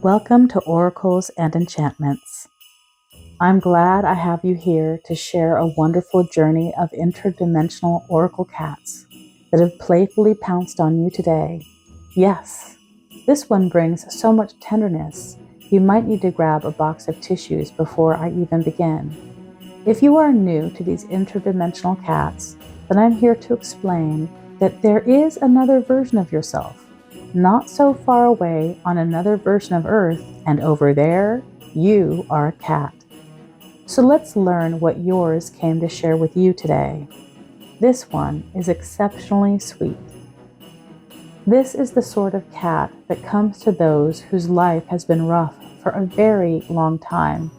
Welcome to Oracles and Enchantments. I'm glad I have you here to share a wonderful journey of interdimensional oracle cats that have playfully pounced on you today. Yes, this one brings so much tenderness, you might need to grab a box of tissues before I even begin. If you are new to these interdimensional cats, then I'm here to explain that there is another version of yourself, not so far away on another version of Earth, and over there, you are a cat. So let's learn what yours came to share with you today. This one is exceptionally sweet. This is the sort of cat that comes to those whose life has been rough for a very long time.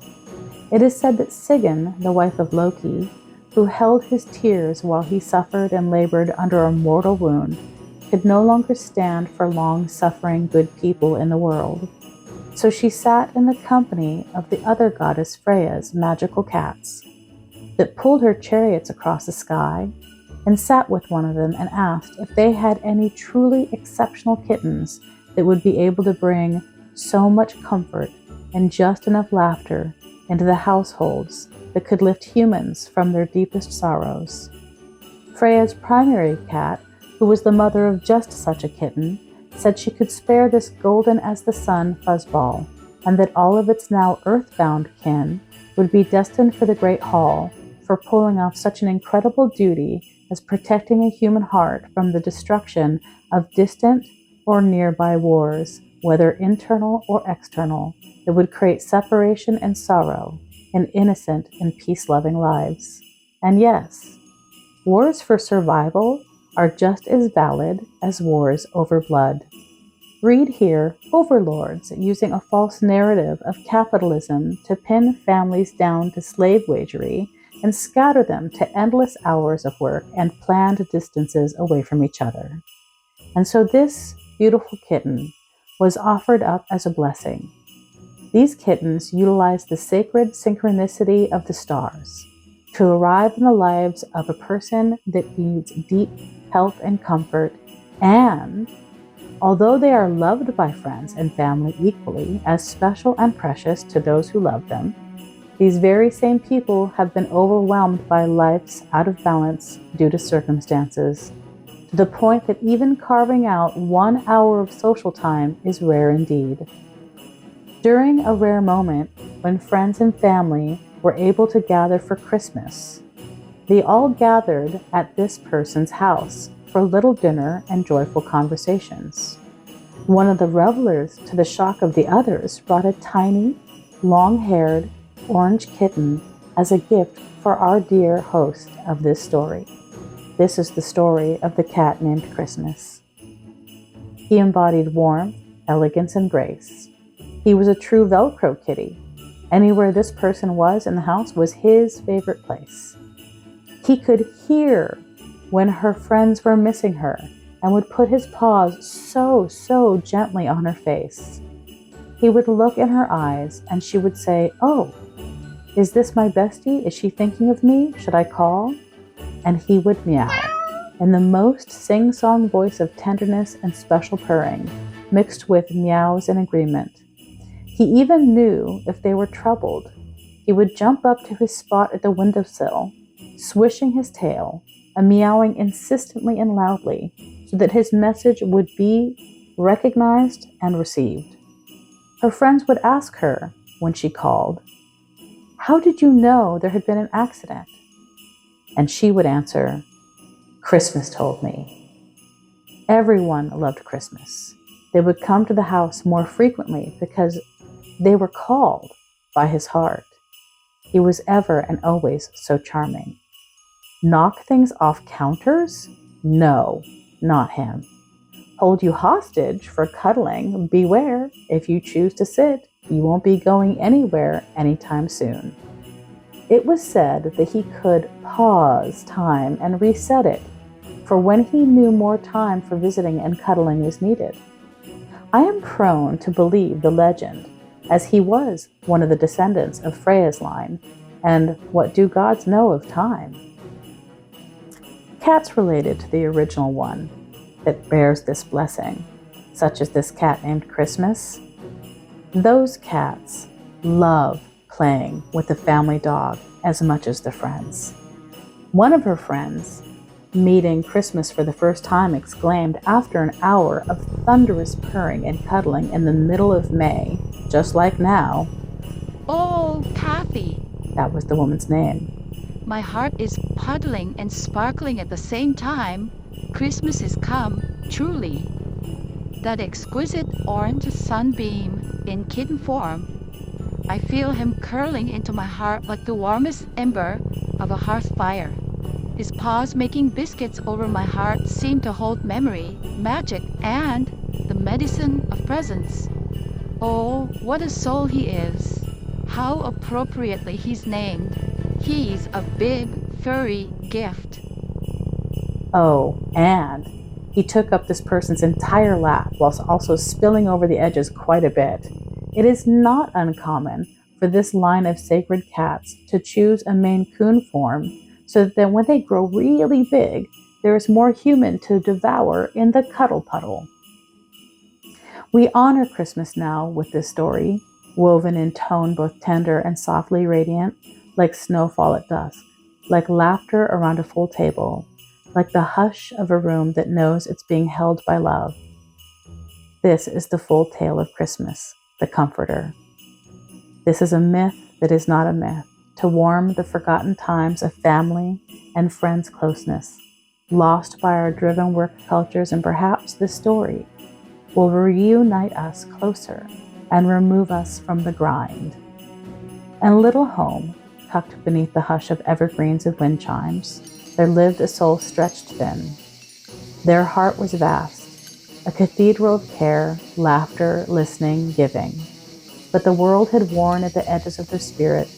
It is said that Sigyn, the wife of Loki, who held his tears while he suffered and labored under a mortal wound, could no longer stand for long-suffering good people in the world. So she sat in the company of the other goddess Freya's magical cats, that pulled her chariots across the sky, and sat with one of them and asked if they had any truly exceptional kittens that would be able to bring so much comfort and just enough laughter into the households that could lift humans from their deepest sorrows. Freya's primary cat, who was the mother of just such a kitten, said she could spare this golden as the sun fuzzball, and that all of its now earthbound kin would be destined for the Great Hall for pulling off such an incredible duty as protecting a human heart from the destruction of distant or nearby wars, whether internal or external, that would create separation and sorrow in innocent and peace-loving lives. And yes, wars for survival are just as valid as wars over blood. Read here overlords using a false narrative of capitalism to pin families down to slave wagery and scatter them to endless hours of work and planned distances away from each other. And so this beautiful kitten was offered up as a blessing. These kittens utilize the sacred synchronicity of the stars to arrive in the lives of a person that needs deep health and comfort, and although they are loved by friends and family equally as special and precious to those who love them, these very same people have been overwhelmed by life's out of balance due to circumstances, to the point that even carving out 1 hour of social time is rare indeed. During a rare moment when friends and family were able to gather for Christmas, they all gathered at this person's house for a little dinner and joyful conversations. One of the revelers, to the shock of the others, brought a tiny, long-haired, orange kitten as a gift for our dear host of this story. This is the story of the cat named Christmas. He embodied warmth, elegance, and grace. He was a true Velcro kitty. Anywhere this person was in the house was his favorite place. He could hear when her friends were missing her and would put his paws so gently on her face. He would look in her eyes and she would say, "Oh, is this my bestie? Is she thinking of me? Should I call?" And he would meow in the most sing-song voice of tenderness and special purring, mixed with meows in agreement. He even knew if they were troubled. He would jump up to his spot at the windowsill, swishing his tail and meowing insistently and loudly so that his message would be recognized and received. Her friends would ask her, when she called, "How did you know there had been an accident?" And she would answer, "Christmas told me." Everyone loved Christmas. They would come to the house more frequently because they were called by his heart. He was ever and always so charming. Knock things off counters? No, not him. Hold you hostage for cuddling? Beware, if you choose to sit, you won't be going anywhere anytime soon. It was said that he could pause time and reset it for when he knew more time for visiting and cuddling was needed. I am prone to believe the legend, as he was one of the descendants of Freya's line, and what do gods know of time? Cats related to the original one that bears this blessing, such as this cat named Christmas, Those cats love playing with the family dog as much as the friends. One of her friends, meeting Christmas for the first time, exclaimed after an hour of thunderous purring and cuddling in the middle of May, just like now. "Oh, Kathy, That was the woman's name. my heart is puddling and sparkling at the same time. Christmas is come, truly. That exquisite orange sunbeam in kitten form. I feel him curling into my heart like the warmest ember of a hearth fire. His paws making biscuits over my heart seem to hold memory, magic, and the medicine of presence. Oh, what a soul he is! How appropriately he's named. He's a big, furry gift." Oh, and he took up this person's entire lap whilst also spilling over the edges quite a bit. It is not uncommon for this line of sacred cats to choose a Maine Coon form so that when they grow really big, there is more human to devour in the cuddle puddle. We honor Christmas now with this story, woven in tone both tender and softly radiant, like snowfall at dusk, like laughter around a full table, like the hush of a room that knows it's being held by love. This is the full tale of Christmas, the Comforter. This is a myth that is not a myth, to warm the forgotten times of family and friends' closeness, lost by our driven work cultures, and perhaps this story will reunite us closer and remove us from the grind. In a little home, tucked beneath the hush of evergreens and wind chimes, there lived a soul stretched thin. Their heart was vast, a cathedral of care, laughter, listening, giving. But the world had worn at the edges of their spirit,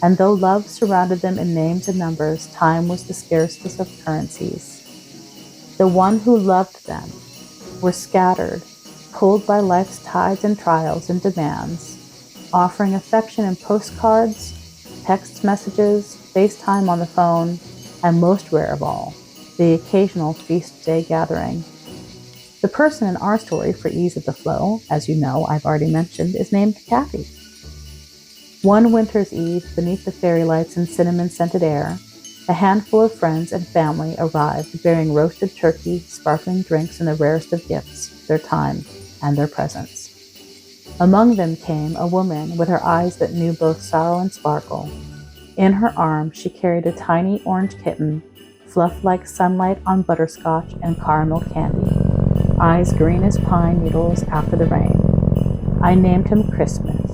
and though love surrounded them in names and numbers, time was the scarcest of currencies. The one who loved them were scattered, pulled by life's tides and trials and demands, offering affection in postcards, text messages, FaceTime on the phone, and most rare of all, the occasional feast day gathering. The person in our story, for ease of the flow, as you know I've already mentioned, is named Kathy. One winter's eve, beneath the fairy lights and cinnamon-scented air, a handful of friends and family arrived bearing roasted turkey, sparkling drinks, and the rarest of gifts, their time and their presence. Among them came a woman with her eyes that knew both sorrow and sparkle. In her arms she carried a tiny orange kitten, fluffed like sunlight on butterscotch and caramel candy, eyes green as pine needles after the rain. "I named him Christmas,"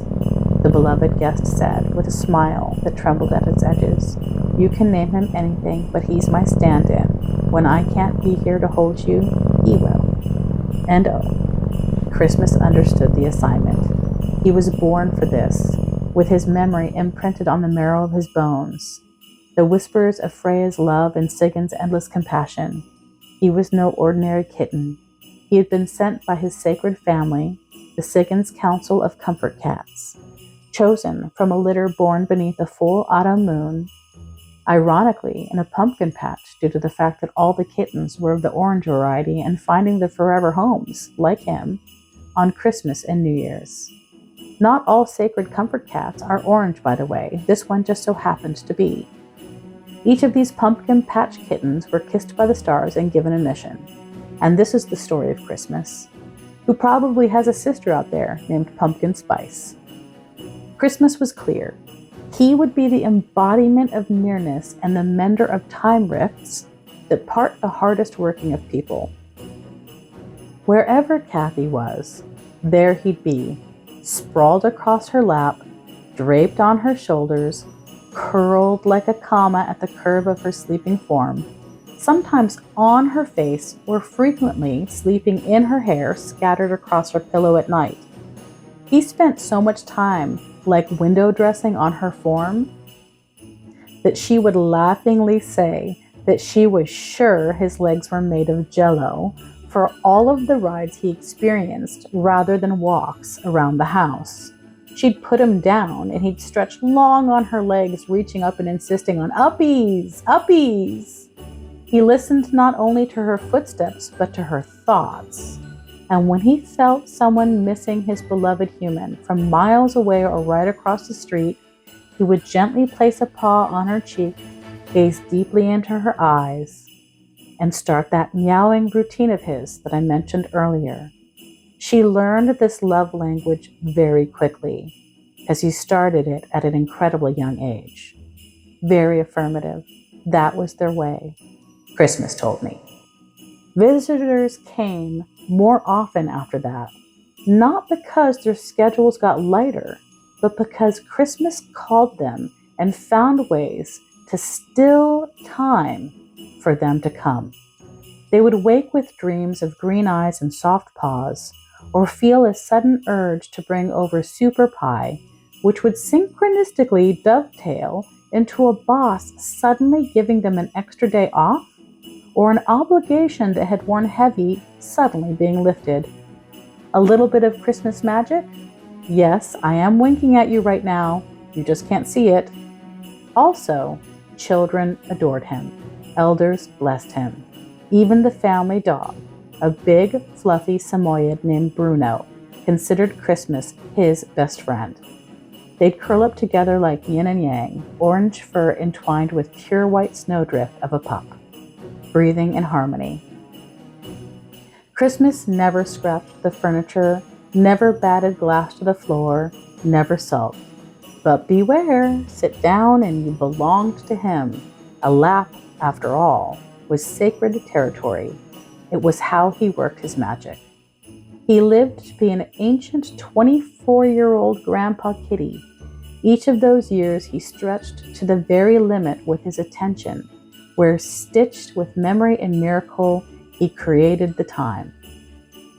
the beloved guest said with a smile that trembled at its edges. "You can name him anything, but he's my stand-in. When I can't be here to hold you, he will." And oh, Christmas understood the assignment. He was born for this, with his memory imprinted on the marrow of his bones. The whispers of Freya's love and Sigyn's endless compassion. He was no ordinary kitten. He had been sent by his sacred family, the Sigyn's Council of Comfort Cats, chosen from a litter born beneath a full autumn moon, ironically in a pumpkin patch due to the fact that all the kittens were of the orange variety and finding their forever homes, like him, on Christmas and New Year's. Not all sacred comfort cats are orange, by the way. This one just so happened to be. Each of these pumpkin patch kittens were kissed by the stars and given a mission. And this is the story of Christmas, who probably has a sister out there named Pumpkin Spice. Christmas was clear. He would be the embodiment of nearness and the mender of time rifts that part the hardest working of people. Wherever Kathy was, there he'd be, sprawled across her lap, draped on her shoulders, curled like a comma at the curve of her sleeping form, sometimes on her face, or frequently sleeping in her hair scattered across her pillow at night. He spent so much time like window dressing on her form that she would laughingly say that she was sure his legs were made of jello for all of the rides he experienced rather than walks around the house. She'd put him down and he'd stretch long on her legs, reaching up and insisting on uppies, uppies. He listened not only to her footsteps, but to her thoughts. And when he felt someone missing his beloved human from miles away or right across the street, he would gently place a paw on her cheek, gaze deeply into her eyes, and start that meowing routine of his that I mentioned earlier. She learned this love language very quickly, because he started it at an incredibly young age. Very affirmative. That was their way, Christmas told me. Visitors came more often after that, not because their schedules got lighter, but because Christmas called them and found ways to still time for them to come. They would wake with dreams of green eyes and soft paws, or feel a sudden urge to bring over super pie, which would synchronistically dovetail into a boss suddenly giving them an extra day off, or an obligation that had worn heavy suddenly being lifted. A little bit of Christmas magic? Yes, I am winking at you right now. You just can't see it. Also, children adored him. Elders blessed him. Even the family dog, a big, fluffy Samoyed named Bruno, considered Christmas his best friend. They'd curl up together like yin and yang, orange fur entwined with pure white snowdrift of a pup, breathing in harmony. Christmas never scratched the furniture, never batted glass to the floor, never sulked. But beware, sit down and you belonged to him. A lap, after all, was sacred territory. It was how he worked his magic. He lived to be an ancient 24-year-old Grandpa Kitty. Each of those years he stretched to the very limit with his attention, where stitched with memory and miracle, he created the time.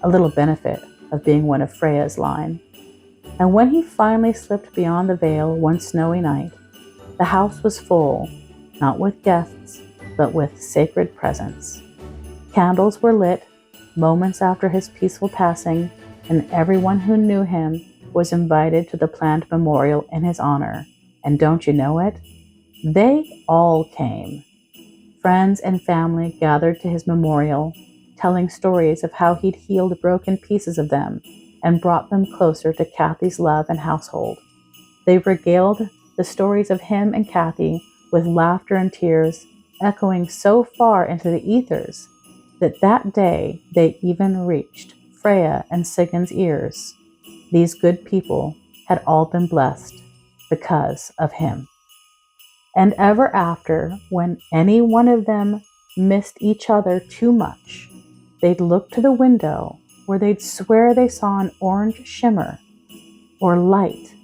A little benefit of being one of Freya's line. And when he finally slipped beyond the veil one snowy night, the house was full, not with guests, but with sacred presents. Candles were lit moments after his peaceful passing, and everyone who knew him was invited to the planned memorial in his honor. And don't you know it? They all came. Friends and family gathered to his memorial, telling stories of how he'd healed broken pieces of them and brought them closer to Kathy's love and household. They regaled the stories of him and Kathy with laughter and tears, echoing so far into the ethers that day they even reached Freya and Sigurd's ears. These good people had all been blessed because of him. And ever after, when any one of them missed each other too much, they'd look to the window where they'd swear they saw an orange shimmer or light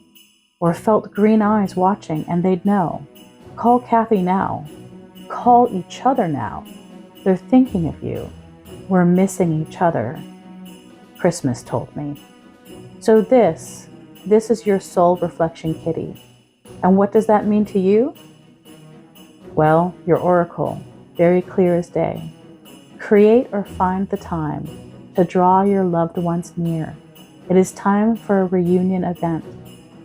or felt green eyes watching, and they'd know. Call Kathy now. Call each other now. They're thinking of you. We're missing each other, Christmas told me. So this is your soul reflection kitty. And what does that mean to you? Well, your oracle, very clear as day. Create or find the time to draw your loved ones near. It is time for a reunion event,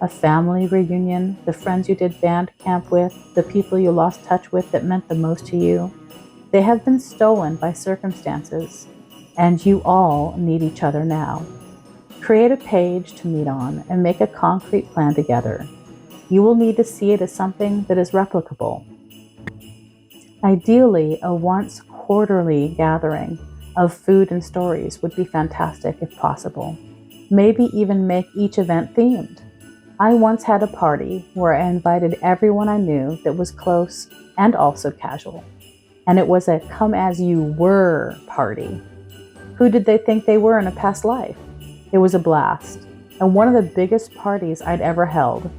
a family reunion, the friends you did band camp with, the people you lost touch with that meant the most to you. They have been stolen by circumstances, and you all need each other now. Create a page to meet on and make a concrete plan together. You will need to see it as something that is replicable. Ideally, a once quarterly gathering of food and stories would be fantastic if possible. Maybe even make each event themed. I once had a party where I invited everyone I knew that was close and also casual. And it was a come as you were party. Who did they think they were in a past life? It was a blast, and one of the biggest parties I'd ever held.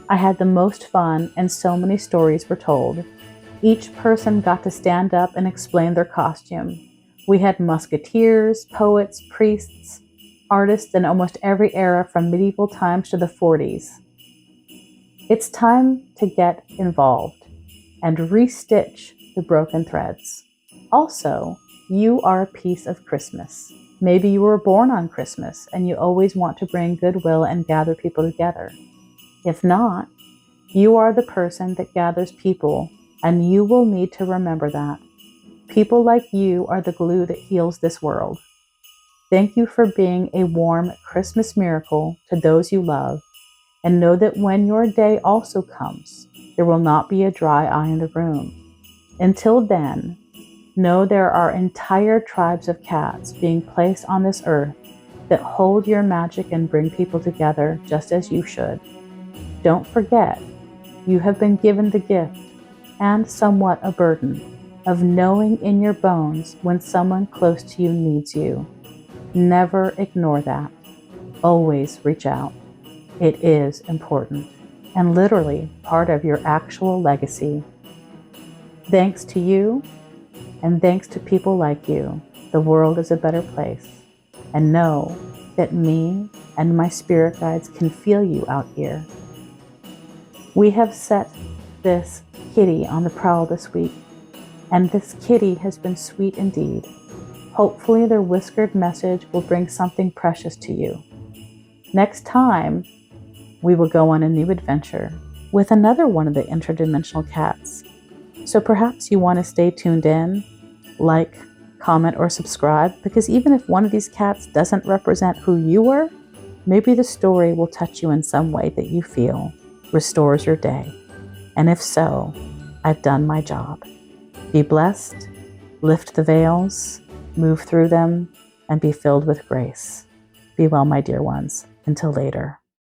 I had the most fun, and so many stories were told. Each person got to stand up and explain their costume. We had musketeers, poets, priests, artists in almost every era from medieval times to the 40s. It's time to get involved and restitch the broken threads. Also, you are a piece of Christmas. Maybe you were born on Christmas and you always want to bring goodwill and gather people together. If not, you are the person that gathers people, and you will need to remember that. People like you are the glue that heals this world. Thank you for being a warm Christmas miracle to those you love, and know that when your day also comes, there will not be a dry eye in the room. Until then, know there are entire tribes of cats being placed on this earth that hold your magic and bring people together just as you should. Don't forget, you have been given the gift, and somewhat a burden, of knowing in your bones when someone close to you needs you. Never ignore that. Always reach out. It is important, and literally part of your actual legacy. Thanks to you, and thanks to people like you, the world is a better place. And know that me and my spirit guides can feel you out here. We have set this kitty on the prowl this week, and this kitty has been sweet indeed. Hopefully their whiskered message will bring something precious to you. Next time, we will go on a new adventure with another one of the interdimensional cats. So perhaps you want to stay tuned in, like, comment, or subscribe, because even if one of these cats doesn't represent who you were, maybe the story will touch you in some way that you feel restores your day. And if so, I've done my job. Be blessed, lift the veils, move through them, and be filled with grace. Be well, my dear ones. Until later.